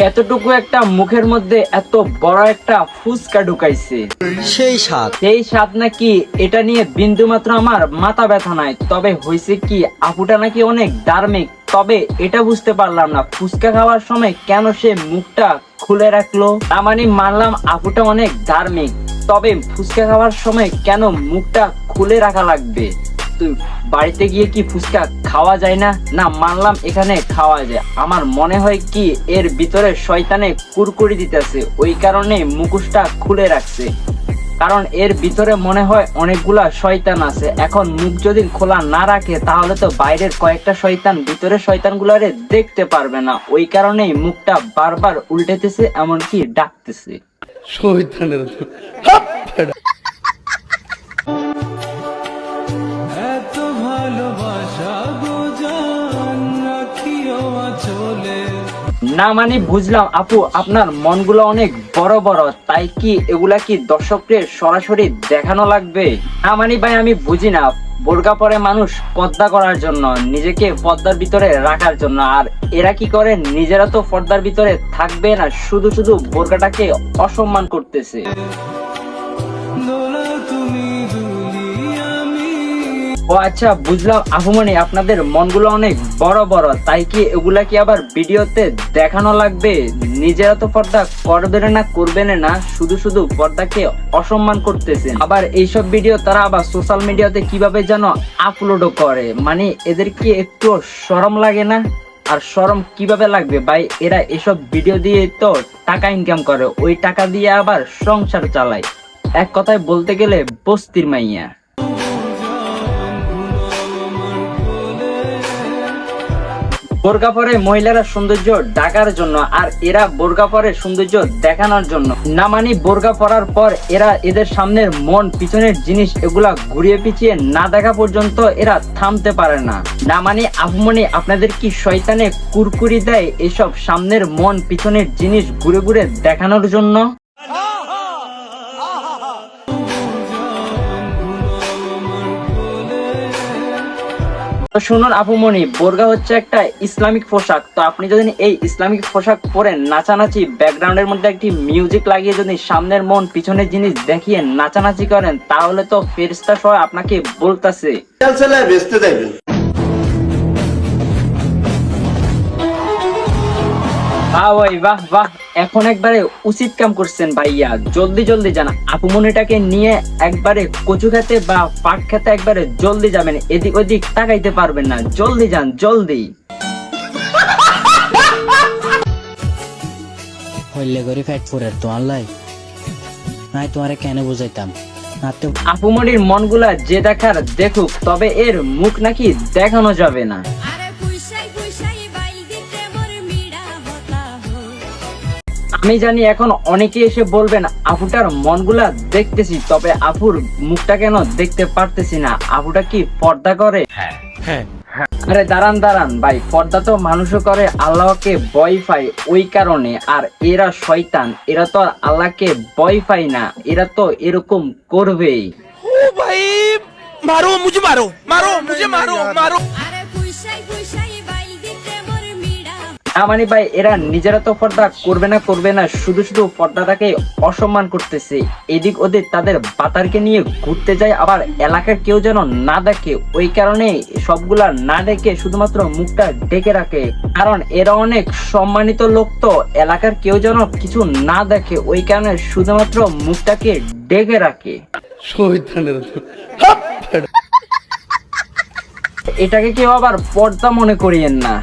এতটুকু একটা মুখের মধ্যে এত বড় একটা ফুসকা ঢুকাইছে। সেই স্বাদ নাকি এটা নিয়ে বিন্দু মাত্র আমার মাথা ব্যথা নাই। তবে হয়েছে কি, আপুটা নাকি অনেক ধার্মিক। তবে এটা বুঝতে পারলাম না ফুচকা খাওয়ার সময় কেন সে মুখটা খুলে রাখলো। তার মানে মানলাম আপুটা অনেক ধার্মিক, তবে ফুচকা খাওয়ার সময় কেন মুখটা খুলে রাখা লাগবে? তুই বাড়িতে গিয়ে কি ফুচকা খাওয়া যায় না? না, মানলাম এখানে খাওয়া যায়। আমার মনে হয় কি এর ভিতরে শয়তানে কুরকুরি দিতেছে, ওই কারণে মুখোশটা খুলে রাখছে। কারণ এর ভিতরে মনে হয় অনেকগুলা শয়তান আছে। এখন মুখ যদি খোলা না রাখে তাহলে তো বাইরের কয়েকটা শয়তান ভিতরে শয়তানগুলারে দেখতে পারবে না। ওই কারণেই মুখটা বারবার উল্টেতেছে, এমনকি ডাকতেছে। শয়তানের এত ভালোবাসা গোজান রাখিও চলে। না মানে বুঝলাম আপু, আপনার মনগুলো অনেক বড় বড়, তাই কি এগুলা কি দর্শকদের সরাসরি দেখানো লাগবে? না মানে ভাই আমি বুঝি না। বোরকা পরে মানুষ পর্দা করার জন্য, নিজেকে পর্দার ভিতরে রাখার জন্য। আর এরা কি করে, নিজেরা তো পর্দার ভিতরে থাকবে না, শুধু শুধু বোরকাটাকে অসম্মান করতেছে। ও আচ্ছা বুঝলাম আপুমনি, আপনাদের মনগুলো অনেক বড় বড়, তাই কি এগুলা কি আবার ভিডিওতে দেখানো লাগবে? নিজেরা তো পর্দা করবে না, করবে না, শুধু শুধু পর্দাকে অসম্মান করতেছে। আবার এইসব ভিডিও তারা আবার সোশ্যাল মিডিয়াতে কিভাবে যেন আপলোডও করে। মানে এদের কি একটু শরম লাগে না? আর শরম কিভাবে লাগবে ভাই? এরা এসব ভিডিও দিয়ে তো টাকা ইনকাম করে, ওই টাকা দিয়ে আবার সংসার চালায়। এক কথায় বলতে গেলে বস্তির মাইয়া। বোরকা পরে মহিলারা সৌন্দর্য ঢাকার জন্য, আর এরা বোরকা পরে সৌন্দর্য দেখানোর জন্য। না মানে বোরকা পরার পর এদের সামনের মন পিছনের জিনিস এগুলা ঘুরিয়ে পিছিয়ে না দেখা পর্যন্ত এরা থামতে পারে না। না মানে আপুমনি, আপনাদের কি শয়তানে কুরকুরি দেয় এসব সামনের মন পিছনের জিনিস ঘুরে ঘুরে দেখানোর জন্য? শুনুন আপুমনি, বোরকা হচ্ছে একটা ইসলামিক পোশাক। তো আপনি যদি এই ইসলামিক পোশাক পরে নাচানাচি, ব্যাকগ্রাউন্ডের মধ্যে একটি মিউজিক লাগিয়ে যদি সামনের মন পিছনের জিনিস দেখিয়ে নাচানাচি করেন, তাহলে তো ফেরেশতা সহ আপনাকে বলতাছে বাহ বাহ, এখন একবারে উচিত কাম করছেন ভাইয়া। জলদি জলদি যান, আপুমনিটাকে নিয়ে একবারে কচু খেতে বা পাট খেতে একবারে জলদি যাবেন, এদিক ওদিক তাকাইতে পারবেন না। জলদি যান, জলদি। হইলে করে ফ্যাট ফুরের তো আল্লাহ নাই তোমারে কেন বুঝাইতাম। আপুমনির মনগুলা যে দেখার দেখুক, তবে এর মুখ নাকি দেখানো যাবে না। আমি জানি এখন অনেকে এসে বলবেন আপুটার মনগুলা দেখতেছি, তবে আপুর মুখটা কেন দেখতে পারতেছি না? আপুটা কি পর্দা করে? আরে দাঁড়ান দাঁড়ান ভাই, পর্দা তো মানুষও করে, আল্লাহকে ভয় পায় ওই কারণে। আর এরা শয়তান, এরা তো আর আল্লাহকে ভয় পায় না, এরা তো এরকম করবেই। ও ভাই মারো মুঝে, মারো মারো মুঝে, মারো মারো। মানে ভাই এরা নিজেরা তো পর্দা করবে না, শুধু শুধু পর্দাটাকে অসম্মান করতেছে। এদিক ওদিক তাদের বাতারকে নিয়ে ঘুরতে যায়, আবার এলাকার কেউ যেন না দেখে, ওই কারণে সবগুলা না ডেকে শুধুমাত্র মুখটা ডেকে রাখে। কারণ এরা অনেক সম্মানিত লোক, তো এলাকার কেউ যেন কিছু না দেখে, ওই কারণে শুধুমাত্র মুখটাকে ডেকে রাখে। শয়তানের এটাকে কেউ আবার পর্দা মনে করিয়েন না।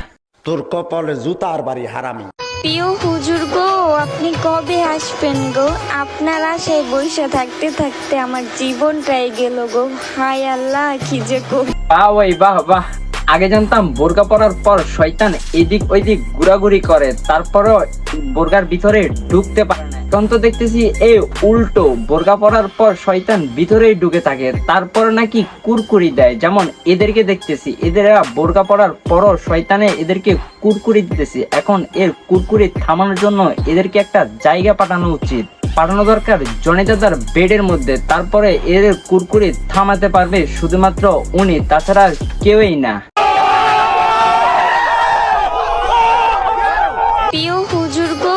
তোর কপালে জুতার বাড়ি হারামি। প্রিয় হুজুর গো, আপনি কবে আসবেন গো? আপনার আশায় বসে থাকতে থাকতে আমার জীবনটাই গেল গো। হায় আল্লাহ, কি যে করি। বাহ বাহ, আগে জানতাম বোরকা পরার পর শয়তান এদিক ওইদিক ঘোরাঘুরি করে, তারপরও বোরকার ভিতরে ঢুকতে পারে না। এখন তো দেখতেছি এই উল্টো, বোরকা পরার পর শয়তান ভিতরেই ঢুকে থাকে, তারপর নাকি কুরকুরি দেয়। যেমন এদেরকে দেখতেছি, এদের বোরকা পরার পরও শয়তানে এদেরকে কুরকুরি দিতেছে। এখন এর কুরকুরি থামানোর জন্য এদেরকে একটা জায়গা পাঠানো উচিত, পাঠানো দরকার জনিতাদার বেডের মধ্যে। তারপরে এদের কুরকুরি থামাতে পারবে শুধুমাত্র উনি, তাছাড়া কেউই না। প্রিয় হুজুর গো,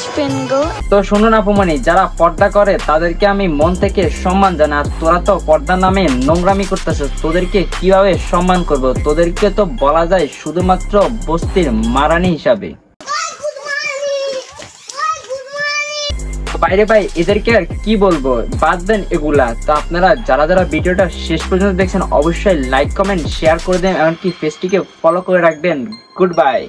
হাসবেন গো? তো শুনুন আপুমনি, যারা পর্দা করে তাদেরকে আমি মন থেকে সম্মান জানাই। আর তোরা তো পর্দার নামে নোংরামি করতেছ, তোদেরকে কিভাবে সম্মান করব? তোদেরকে তো বলা যায় শুধুমাত্র বস্তির মারানি হিসাবে। বাইরে ভাই, এদেরকে আর কি বলবো, বাদ দেন এগুলা। তো আপনারা যারা যারা ভিডিওটা শেষ পর্যন্ত দেখছেন অবশ্যই লাইক কমেন্ট শেয়ার করে দেন, এমনকি পেজটিকে ফলো করে রাখবেন। Good bye.